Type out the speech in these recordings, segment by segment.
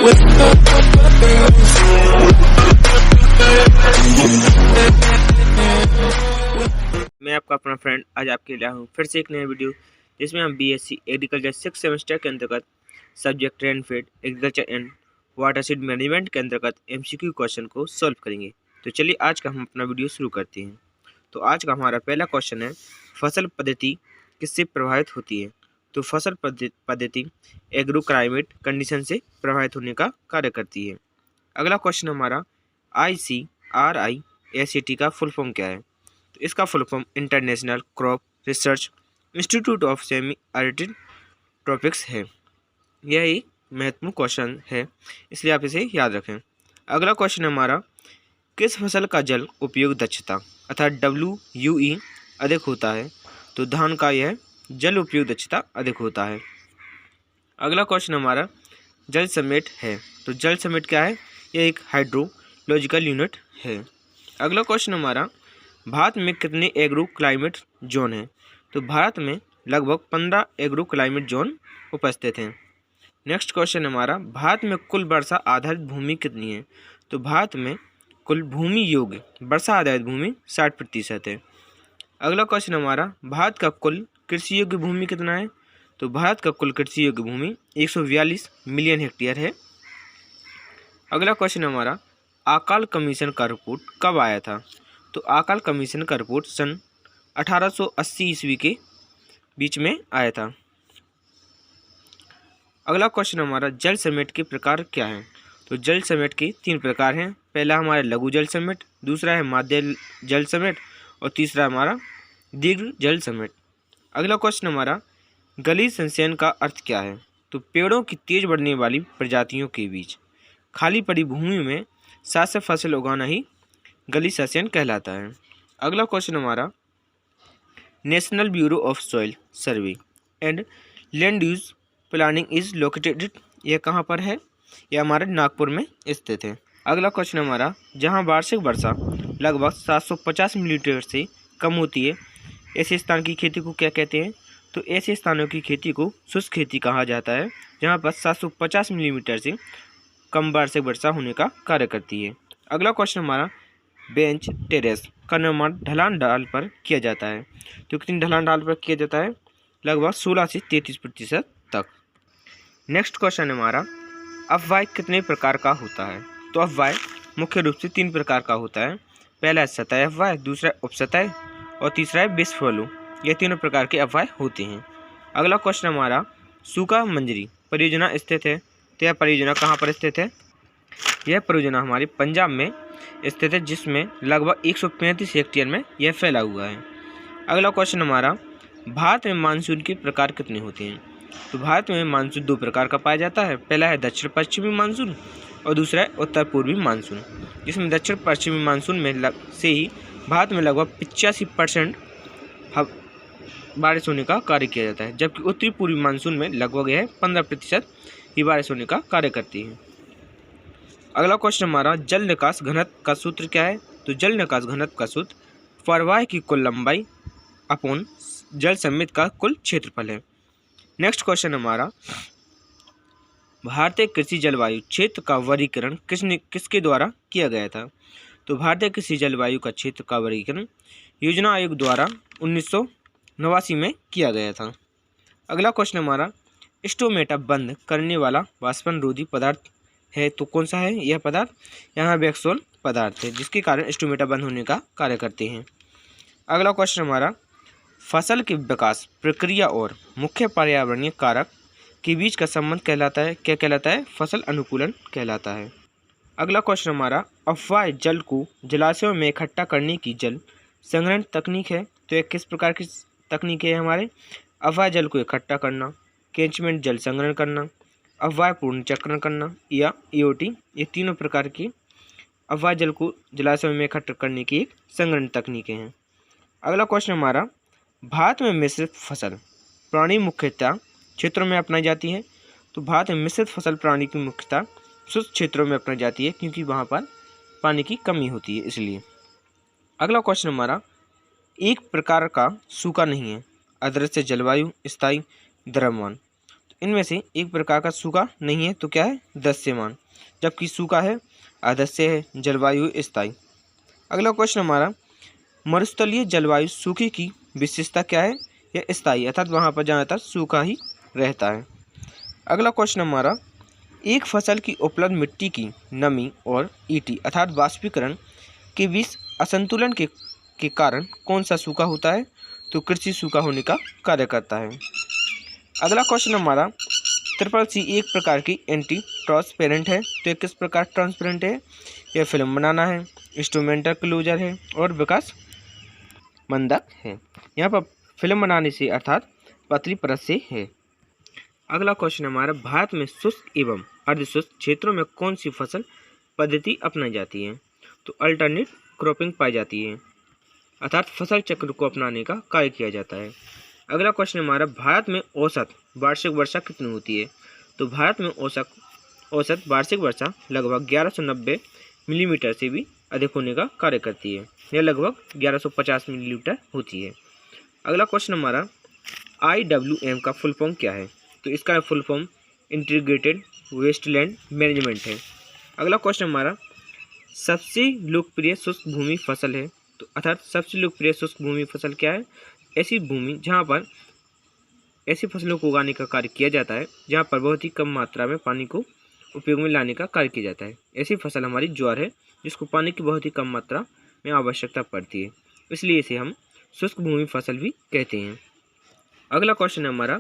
मैं आपका अपना फ्रेंड आज आपके लिए आया हूँ फिर से एक नया वीडियो, जिसमें हम बीएससी एग्रीकल्चर 6 सेमेस्टर के अंतर्गत subject rain feed agriculture and water seed management के अंतर्गत एमसीक्यू क्वेश्चन को सॉल्व करेंगे। तो चलिए आज का हम अपना वीडियो शुरू करते हैं। तो आज का हमारा पहला क्वेश्चन है, फसल पद्धति किससे प्रभावित होती है? तो फसल पद्धति एग्रो क्लाइमेट कंडीशन से प्रभावित होने का कार्य करती है। अगला क्वेश्चन हमारा, ICRISAT का फुल फॉर्म क्या है? तो इसका full form international crop research institute of semi arid tropics है। यह एक महत्वपूर्ण क्वेश्चन है, इसलिए आप इसे याद रखें। अगला क्वेश्चन हमारा, किस फसल का जल उपयोग दक्षता अर्थात WUE अधिक होता है? तो धान का यह जल उपयोग दक्षता अधिक होता है। अगला क्वेश्चन हमारा जल समेट है। तो जल समेट क्या है? यह एक हाइड्रोलॉजिकल यूनिट है। अगला क्वेश्चन हमारा, भारत में कितने एग्रो क्लाइमेट जोन हैं? तो भारत में लगभग 15 एग्रो क्लाइमेट जोन उपस्थित हैं। नेक्स्ट क्वेश्चन हमारा, भारत में कुल वर्षा आधारित भूमि कितनी है? तो भारत में कुल भूमि योग्य वर्षा आधारित भूमि 60% है। अगला क्वेश्चन हमारा, भारत का कुल कृषि योग्य भूमि कितना है? तो भारत का कुल कृषि योग्य भूमि 142 मिलियन हेक्टेयर है। अगला क्वेश्चन हमारा, अकाल कमीशन का रिपोर्ट कब आया था? तो अकाल कमीशन का रिपोर्ट सन 1880 ईस्वी के बीच में आया था। अगला क्वेश्चन हमारा, जल समेट के प्रकार क्या हैं? तो जल समेट के 3 प्रकार हैं। पहला हमारा लघु जल समेट, दूसरा है माध्य जल समेट और तीसरा हमारा दीर्घ जल समेट। अगला क्वेश्चन हमारा, गलीय संचयन का अर्थ क्या है? तो पेड़ों की तेज बढ़ने वाली प्रजातियों के बीच खाली पड़ी भूमि में साथ फसल उगाना ही गलीय संचयन कहलाता है। अगला क्वेश्चन हमारा, national bureau of soil survey and land use planning is located, यह कहाँ पर है? यह हमारे नागपुर में स्थित है। अगला क्वेश्चन हमारा, जहाँ वार्षिक वर्षा लगभग 750 मिलीमीटर से कम होती है, ऐसे स्थान की खेती को क्या कहते हैं? तो ऐसे स्थानों की खेती को शुष्क खेती कहा जाता है, जहाँ पर 750 मिलीमीटर से कम वार्षिक वर्षा होने का कार्य करती है। अगला क्वेश्चन हमारा, बेंच टेरेस का निर्माण ढलान ढाल पर किया जाता है। तो कितनी ढलान ढाल पर किया जाता है? लगभग 16 से 33% तक। नेक्स्ट क्वेश्चन हमारा, अफवाह कितने प्रकार का होता है? तो अफवाह मुख्य रूप से 3 प्रकार का होता है। पहला है सतह अफवाह, दूसरा उपसतह और तीसरा है बेस फॉलो। ये तीनों प्रकार के अफवाह होते हैं। अगला क्वेश्चन हमारा, सूखा मंजरी परियोजना स्थित है, तो यह परियोजना कहाँ पर स्थित है? यह परियोजना हमारे पंजाब में स्थित है, जिसमें लगभग 135 हेक्टेयर में यह फैला हुआ है। अगला क्वेश्चन हमारा, भारत में मानसून के प्रकार कितने होते हैं? तो भारत में मानसून 2 प्रकार का पाया जाता है। पहला है दक्षिण पश्चिमी मानसून और दूसरा है उत्तर पूर्वी मानसून, जिसमें दक्षिण पश्चिमी मानसून में से ही भारत में लगभग 85% बारिश होने का कार्य किया जाता है, जबकि उत्तरी पूर्वी मानसून में लगभग यह 15% ही बारिश होने का कार्य करती है। अगला क्वेश्चन हमारा, जल निकास घनत्व का सूत्र क्या है? तो जल निकास घनत्व का सूत्र प्रवाह की कुल लंबाई अपॉन जल समिति का कुल क्षेत्रफल है। नेक्स्ट क्वेश्चन हमारा, भारतीय कृषि जलवायु क्षेत्र का वर्गीकरण किसके द्वारा किया गया था? तो भारतीय कृषि जलवायु का क्षेत्र का वर्गीकरण योजना आयोग द्वारा 1989 में किया गया था। अगला क्वेश्चन हमारा, स्टोमेटा बंद करने वाला वाष्पन रोधी पदार्थ है, तो कौन सा है यह पदार्थ? यहाँ वैक्सोल पदार्थ है, जिसके कारण स्टोमेटा बंद होने का कार्य करते हैं। अगला क्वेश्चन हमारा, फसल के विकास प्रक्रिया और मुख्य पर्यावरणीय कारक के बीच का संबंध कहलाता है, क्या कहलाता है? फसल अनुकूलन कहलाता है। अगला क्वेश्चन हमारा, अफवाह जल को जलाशयों में इकट्ठा करने की जल संग्रहण तकनीक है, तो यह किस प्रकार की तकनीक है? हमारे अफवाह जल को इकट्ठा करना, कैचमेंट जल संग्रहण करना, अफवाह पूर्ण चक्रण करना या EOT, ये तीनों प्रकार की अफवाह जल को जलाशयों में इकट्ठा करने की एक संग्रहण तकनीकें हैं। अगला क्वेश्चन हमारा, भारत में मिश्रित फसल प्रणाली मुख्यतः क्षेत्रों में अपनाई जाती है। तो भारत में मिश्रित फसल प्रणाली की मुख्यतः शुष्क क्षेत्रों में अपनाई जाती है, क्योंकि वहाँ पर पानी की कमी होती है, इसलिए। अगला क्वेश्चन हमारा, एक प्रकार का सूखा नहीं है, अदृश्य जलवायु, स्थायी द्रव्यमान। इनमें से एक प्रकार का सूखा नहीं है तो क्या है, दृश्यमान, जबकि सूखा है अदृश्य है, जलवायु स्थायी। अगला क्वेश्चन हमारा, मरुस्थलीय जलवायु सूखे की विशेषता क्या है, यह स्थायी, अर्थात वहाँ पर ज़्यादातर सूखा ही रहता है। अगला क्वेश्चन हमारा, एक फसल की उपलब्ध मिट्टी की नमी और ईटी अर्थात वाष्पीकरण के बीच असंतुलन के कारण कौन सा सूखा होता है, तो कृषि सूखा होने का कार्य करता है। अगला क्वेश्चन हमारा, ट्रिपल सी एक प्रकार की एंटी ट्रांसपेरेंट है, तो ये किस प्रकार ट्रांसपेरेंट है, यह फिल्म बनाना है, इंस्ट्रूमेंटल क्लोजर है और विकास मंदक है। यहाँ पर फिल्म बनाने से अर्थात पतली परत से है। अगला क्वेश्चन हमारा, भारत में शुष्क एवं अर्धशुष्क क्षेत्रों में कौन सी फसल पद्धति अपनाई जाती है, तो अल्टरनेट क्रॉपिंग पाई जाती है, अर्थात फसल चक्र को अपनाने का कार्य किया जाता है। अगला क्वेश्चन हमारा, भारत में औसत वार्षिक वर्षा कितनी होती है, तो भारत में औसत वार्षिक वर्षा लगभग 1190 मिलीमीटर से भी अधिक होने का कार्य करती है, यह लगभग 1150 मिलीमीटर होती है। अगला क्वेश्चन हमारा, IWM का फुल फॉर्म क्या है, तो इसका full form integrated wasteland management है। अगला क्वेश्चन हमारा, सबसे लोकप्रिय शुष्क भूमि फसल है, तो अर्थात सबसे लोकप्रिय शुष्क भूमि फसल क्या है, ऐसी भूमि जहाँ पर ऐसी फसलों को उगाने का कार्य किया जाता है जहाँ पर बहुत ही कम मात्रा में पानी को उपयोग में लाने का कार्य किया जाता है। ऐसी फसल हमारी ज्वार है, जिसको पानी की बहुत ही कम मात्रा में आवश्यकता पड़ती है, इसलिए इसे हम शुष्क भूमि फसल भी कहते हैं। अगला क्वेश्चन है हमारा,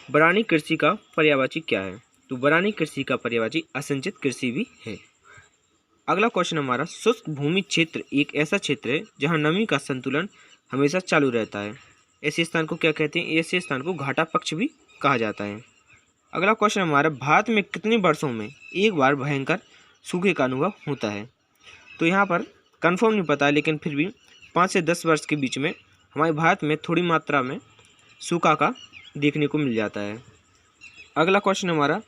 बरानी कृषि का पर्यायवाची क्या है, तो बरानी कृषि का पर्यायवाची असिंचित कृषि भी है। अगला क्वेश्चन हमारा, शुष्क भूमि क्षेत्र एक ऐसा क्षेत्र है जहाँ नमी का संतुलन हमेशा चालू रहता है, ऐसे स्थान को क्या कहते हैं, ऐसे स्थान को घाटा पक्ष भी कहा जाता है। अगला क्वेश्चन हमारा, भारत में कितने वर्षों में एक बार भयंकर सूखे का अनुभव होता है, तो यहाँ पर कंफर्म नहीं पता है, लेकिन फिर भी 5 से 10 वर्ष के बीच में हमारे भारत में थोड़ी मात्रा में सूखा का देखने को मिल जाता है। अगला क्वेश्चन हमारा,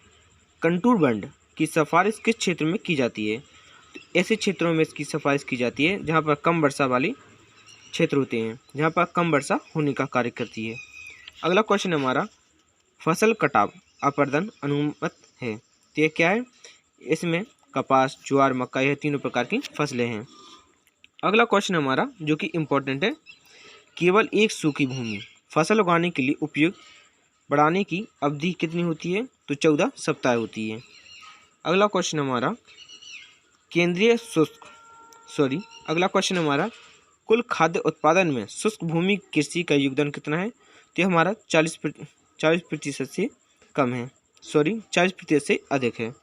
कंटूर बंड की सिफारिश किस क्षेत्र में की जाती है, तो ऐसे क्षेत्रों में इसकी सिफारिश की जाती है जहाँ पर कम वर्षा वाले क्षेत्र होते हैं, जहाँ पर कम वर्षा होने का कार्य करती है। अगला क्वेश्चन हमारा, फसल कटाव अपर्दन अनुमत है, तो ये क्या है, इसमें कपास, ज्वार, मक्का, यह तीनों प्रकार की फसलें हैं। अगला क्वेश्चन हमारा जो कि इम्पोर्टेंट है, केवल एक सूखी भूमि फसल उगाने के लिए उपयोग बढ़ाने की अवधि कितनी होती है, तो 14 सप्ताह होती है। अगला क्वेश्चन हमारा, अगला क्वेश्चन हमारा, कुल खाद्य उत्पादन में शुष्क भूमि कृषि का योगदान कितना है, तो हमारा 40% से कम है, 40% से अधिक है।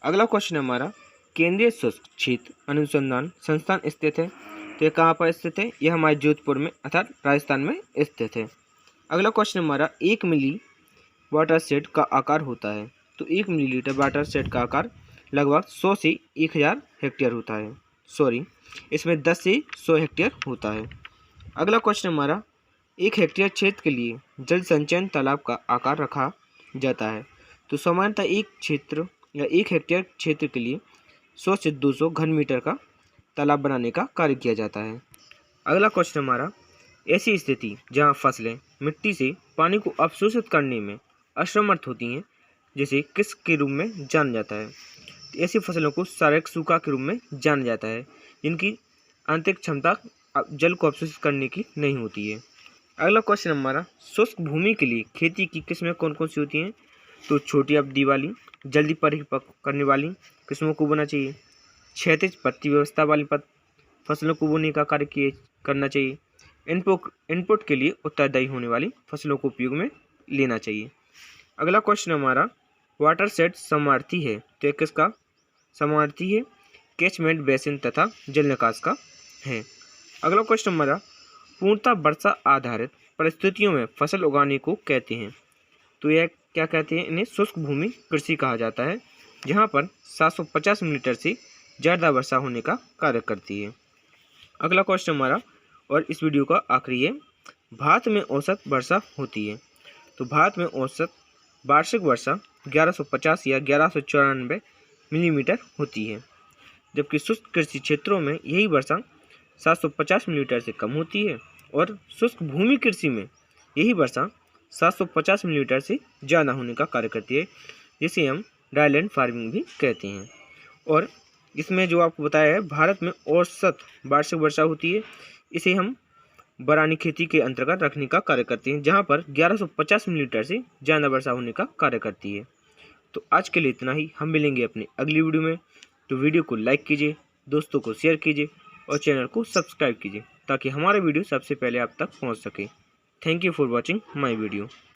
अगला क्वेश्चन हमारा, केंद्रीय शुष्क क्षेत्र अनुसंधान संस्थान स्थित है, तो यह कहाँ पर स्थित है, यह हमारे जोधपुर में अर्थात राजस्थान में स्थित है। अगला क्वेश्चन हमारा, 1 मिली वाटर सेट का आकार होता है, तो 1 मिलीलीटर वाटर सेट का आकार लगभग 100 से 1000 हेक्टेयर होता है, इसमें 10 से 100 हेक्टेयर होता है। अगला क्वेश्चन हमारा, 1 हेक्टेयर क्षेत्र के लिए जल संचयन तालाब का आकार रखा जाता है, तो सामान्यतः एक हेक्टेयर क्षेत्र के लिए 100 से 200 घन मीटर का तालाब बनाने का कार्य किया जाता है। अगला क्वेश्चन हमारा, ऐसी स्थिति जहाँ फसलें मिट्टी से पानी को अवशोषित करने में असमर्थ होती हैं, जिसे किस के रूप में जाना जाता है, तो ऐसी फसलों को शारीरिक सूखा के रूप में जाना जाता है, जिनकी आंतरिक क्षमता जल को अवशोषित करने की नहीं होती है। अगला क्वेश्चन हमारा, शुष्क भूमि के लिए खेती की किस्में कौन कौन सी होती हैं, तो छोटी अवधि वाली जल्दी परिपक्व करने वाली किस्मों को बोना चाहिए, क्षैतिज पत्ती व्यवस्था वाली फसलों को बोने का कार्य करना चाहिए, इनपुट के लिए उत्तरदायी होने वाली फसलों को उपयोग में लेना चाहिए। अगला क्वेश्चन हमारा, वाटर सेट समार्थी है, तो यह किसका समार्थी है, कैचमेंट बेसिन तथा जल निकास का है। अगला क्वेश्चन हमारा, पूर्णतः वर्षा आधारित परिस्थितियों में फसल उगाने को कहते हैं, तो यह क्या कहते हैं, इन्हें शुष्क भूमि कृषि कहा जाता है, जहाँ पर 750 मिलीमीटर से ज़्यादा वर्षा होने का कार्य करती है। अगला क्वेश्चन हमारा और इस वीडियो का आखिरी है, भारत में औसत वर्षा होती है, तो भारत में औसत वार्षिक वर्षा 1150 या 1194 मिलीमीटर होती है, जबकि शुष्क कृषि क्षेत्रों में यही वर्षा 750 मिलीमीटर से कम होती है और शुष्क भूमि कृषि में यही वर्षा 750 मिलीमीटर से ज़्यादा होने का कार्य करती है, जिसे हम ड्राईलैंड फार्मिंग भी कहते हैं। और इसमें जो आपको बताया है, भारत में औसत वार्षिक वर्षा होती है, इसे हम बरानी खेती के अंतर्गत रखने का कार्य करते हैं, जहाँ पर 1150 मिलीमीटर से ज़्यादा वर्षा होने का कार्य करती है। तो आज के लिए इतना ही, हम मिलेंगे अपनी अगली वीडियो में। तो वीडियो को लाइक कीजिए, दोस्तों को शेयर कीजिए और चैनल को सब्सक्राइब कीजिए, ताकि हमारा वीडियो सबसे पहले आप तक पहुँच सके। Thank you for watching my video.